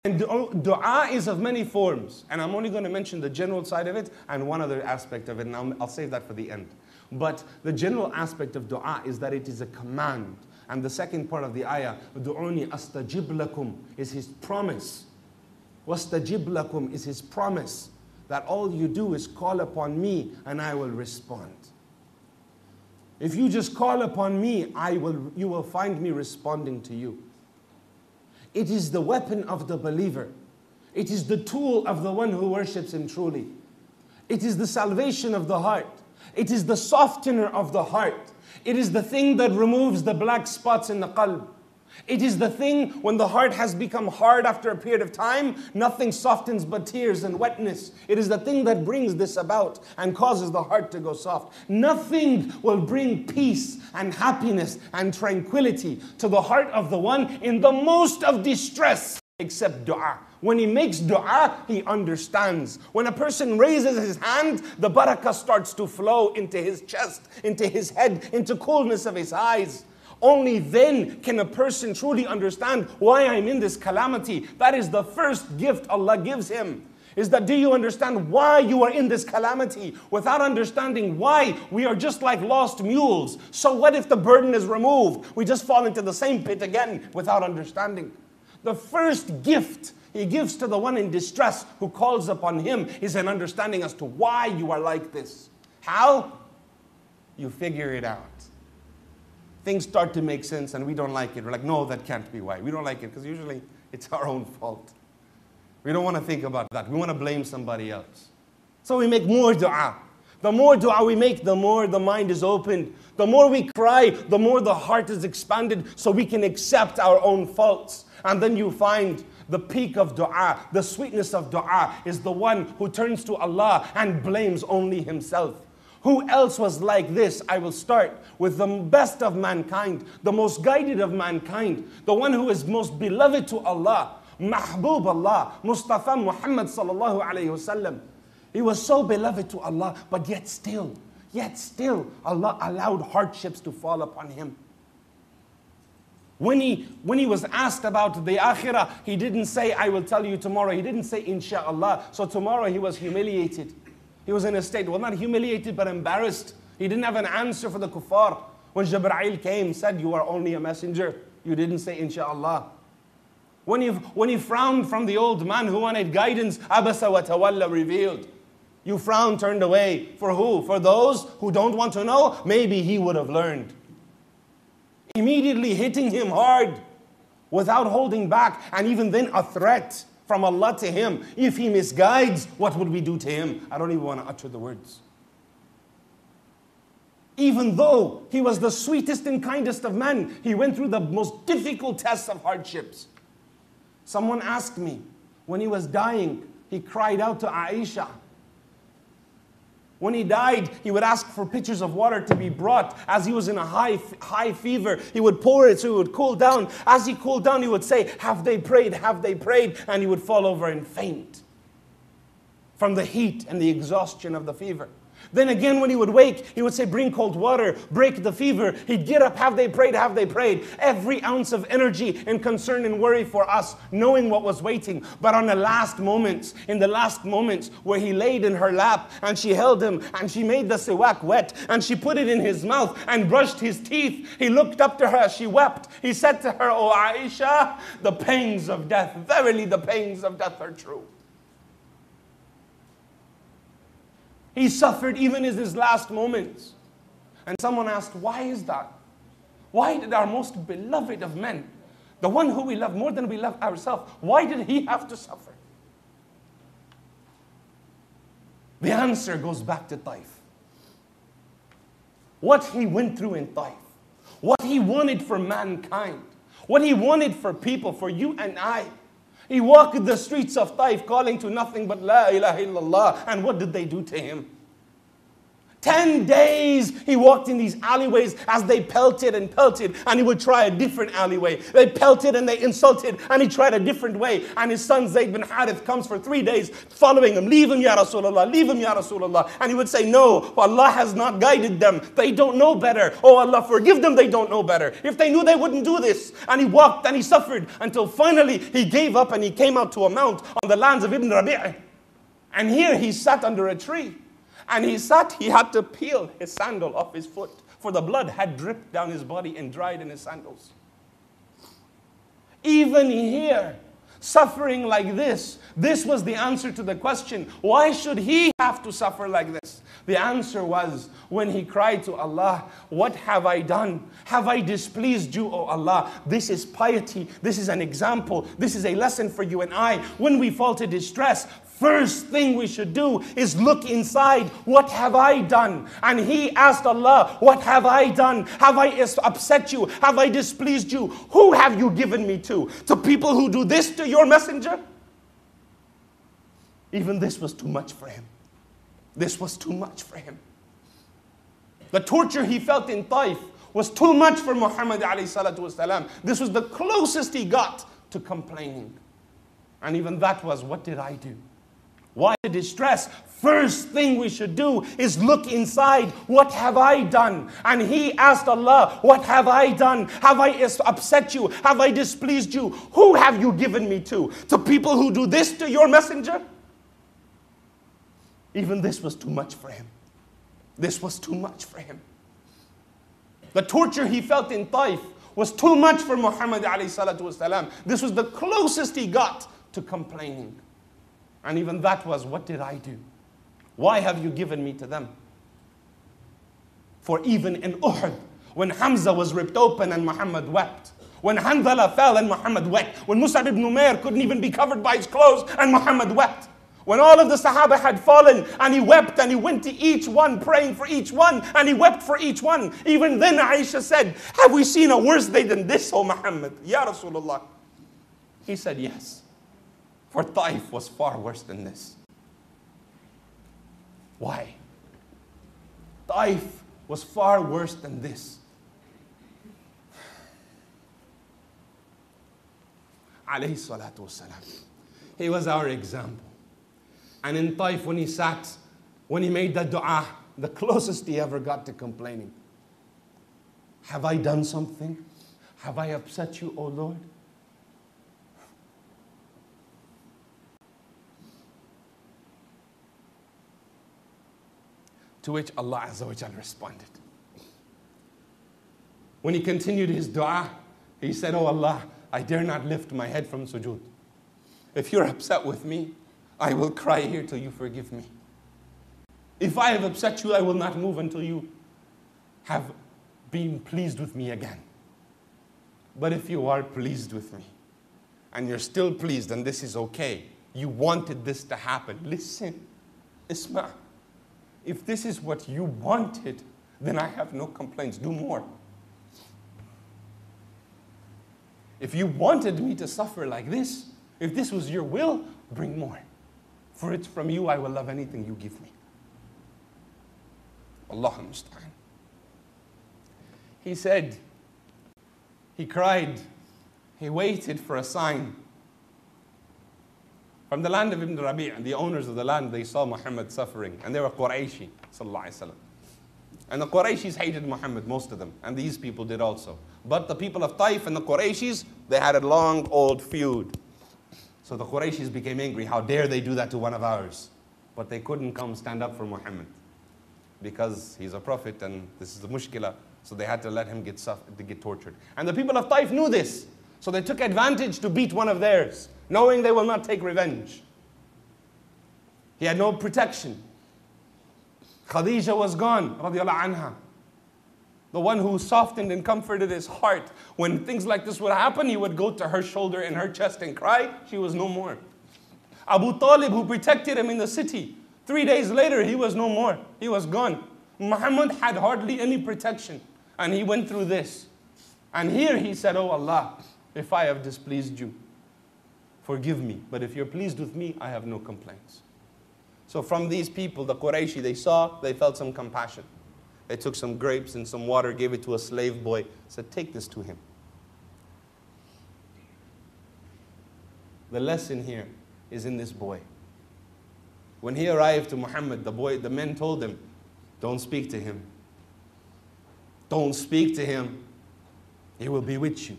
And dua is of many forms. And I'm only going to mention the general side of it and one other aspect of it. And I'll save that for the end. But the general aspect of dua is that it is a command. And the second part of the ayah, "Du'uni astajib lakum," is His promise. "Wastajib lakum" is His promise that all you do is call upon me and I will respond. If you just call upon me, you will find me responding to you. It is the weapon of the believer. It is the tool of the one who worships Him truly. It is the salvation of the heart. It is the softener of the heart. It is the thing that removes the black spots in the qalb. It is the thing when the heart has become hard after a period of time, nothing softens but tears and wetness. It is the thing that brings this about and causes the heart to go soft. Nothing will bring peace and happiness and tranquility to the heart of the one in the most of distress except dua. When he makes dua, he understands. When a person raises his hand, the barakah starts to flow into his chest, into his head, into coolness of his eyes. Only then can a person truly understand why I'm in this calamity. That is the first gift Allah gives him. Is that, do you understand why you are in this calamity? Without understanding why, we are just like lost mules. So what if the burden is removed? We just fall into the same pit again without understanding. The first gift He gives to the one in distress who calls upon Him is an understanding as to why you are like this. How? You figure it out. Things start to make sense and we don't like it. We're like, no, that can't be why. We don't like it because usually it's our own fault. We don't want to think about that. We want to blame somebody else. So we make more dua. The more dua we make, the more the mind is opened. The more we cry, the more the heart is expanded so we can accept our own faults. And then you find the peak of dua, the sweetness of dua is the one who turns to Allah and blames only himself. Who else was like this? I will start with the best of mankind, the most guided of mankind, the one who is most beloved to Allah, Mahbub Allah, Mustafa Muhammad sallallahu alayhi wasallam. He was so beloved to Allah, but yet still, Allah allowed hardships to fall upon him. When he was asked about the akhirah, he didn't say, I will tell you tomorrow. He didn't say, inshallah. So tomorrow he was humiliated. He was in a state, well, not humiliated, but embarrassed. He didn't have an answer for the kuffar. When Jibreel came, said, you are only a messenger. You didn't say, inshallah. When he frowned from the old man who wanted guidance, Abasa wa Tawalla revealed. You frowned, turned away. For who? For those who don't want to know? Maybe he would have learned. Immediately hitting him hard without holding back, and even then a threat from Allah to him. If he misguides, what would we do to him? I don't even want to utter the words. Even though he was the sweetest and kindest of men, he went through the most difficult tests of hardships. Someone asked me, when he was dying, he cried out to Aisha. When he died, he would ask for pitchers of water to be brought. As he was in a high fever, he would pour it so he would cool down. As he cooled down, he would say, have they prayed? Have they prayed? And he would fall over and faint from the heat and the exhaustion of the fever. Then again, when he would wake, he would say, bring cold water, break the fever. He'd get up, have they prayed? Have they prayed? Every ounce of energy and concern and worry for us, knowing what was waiting. But on the last moments, in the last moments where he laid in her lap and she held him and she made the siwak wet and she put it in his mouth and brushed his teeth, he looked up to her as she wept. He said to her, O Aisha, the pangs of death, verily the pangs of death are true. He suffered even in his last moments. And someone asked, why is that? Why did our most beloved of men, the one who we love more than we love ourselves, why did he have to suffer? The answer goes back to Taif. What he went through in Taif, what he wanted for mankind, what he wanted for people, for you and I. He walked the streets of Taif calling to nothing but La ilaha illallah. And what did they do to him? 10 days he walked in these alleyways as they pelted, and he would try a different alleyway. They pelted and they insulted, and he tried a different way. And his son Zayd bin Harith comes for 3 days following him. Leave him, Ya Rasulullah, leave him, Ya Rasulullah. And he would say, no, Allah has not guided them. They don't know better. Oh Allah, forgive them, they don't know better. If they knew, they wouldn't do this. And he walked and he suffered until finally he gave up and he came out to a mount on the lands of Ibn Rabi'. And here he sat under a tree. And he had to peel his sandal off his foot, for the blood had dripped down his body and dried in his sandals. Even here, suffering like this was the answer to the question, why should he have to suffer like this? The answer was when he cried to Allah, what have I done? Have I displeased you, O Allah? This is piety. This is an example. This is a lesson for you and I. When we fall to distress, first thing we should do is look inside. What have I done? And he asked Allah, what have I done? Have I upset you? Have I displeased you? Who have you given me to? To people who do this to your messenger? Even this was too much for him. This was too much for him. The torture he felt in Taif was too much for Muhammad alayhi salatu wasalam. This was the closest he got to complaining. And even that was, what did I do? Why the distress? First thing we should do is look inside. What have I done? And he asked Allah, what have I done? Have I upset you? Have I displeased you? Who have you given me to? To people who do this to your messenger? Even this was too much for him. This was too much for him. The torture he felt in Taif was too much for Muhammad alayhi salatu wasalam. This was the closest he got to complaining. And even that was, what did I do? Why have you given me to them? For even in Uhud, when Hamza was ripped open and Muhammad wept. When Handala fell and Muhammad wept. When Mus'ab ibn Umair couldn't even be covered by his clothes and Muhammad wept. When all of the Sahaba had fallen and he wept and he went to each one praying for each one and he wept for each one. Even then Aisha said, have we seen a worse day than this, O Muhammad? Ya Rasulullah. He said, yes. For Taif was far worse than this. Why? Taif was far worse than this. Alayhi salatu wasalam. He was our example. And in Taif, when he sat, when he made that dua, the closest he ever got to complaining. Have I done something? Have I upset you, O Lord? To which Allah Azza wa Jal responded. When he continued his dua, he said, Oh Allah, I dare not lift my head from sujood. If you're upset with me, I will cry here till you forgive me. If I have upset you, I will not move until you have been pleased with me again. But if you are pleased with me, and you're still pleased, and this is okay, you wanted this to happen, listen, Isma'. If this is what you wanted, then I have no complaints. Do more. If you wanted me to suffer like this, if this was your will, bring more. For it's from you I will love anything you give me. Allahu musta'an. He said, he cried, he waited for a sign. From the land of Ibn Rabi', the owners of the land, they saw Muhammad suffering. And they were Qurayshi, sallallahu alayhi wa sallam. And the Qurayshis hated Muhammad, most of them. And these people did also. But the people of Taif and the Qurayshis, they had a long, old feud. So the Qurayshis became angry. How dare they do that to one of ours? But they couldn't come stand up for Muhammad. Because he's a prophet and this is the mushkila. So they had to let him get tortured. And the people of Taif knew this. So they took advantage to beat one of theirs, knowing they will not take revenge. He had no protection. Khadija was gone, radiallahu anha. The one who softened and comforted his heart. When things like this would happen, he would go to her shoulder and her chest and cry. She was no more. Abu Talib, who protected him in the city, 3 days later, he was no more. He was gone. Muhammad had hardly any protection. And he went through this. And here he said, Oh Allah, if I have displeased you, forgive me. But if you're pleased with me, I have no complaints. So from these people, the Qurayshi, they felt some compassion. They took some grapes and some water, gave it to a slave boy, said, take this to him. The lesson here is in this boy. When he arrived to Muhammad, the men told him, don't speak to him. Don't speak to him. He will be with you.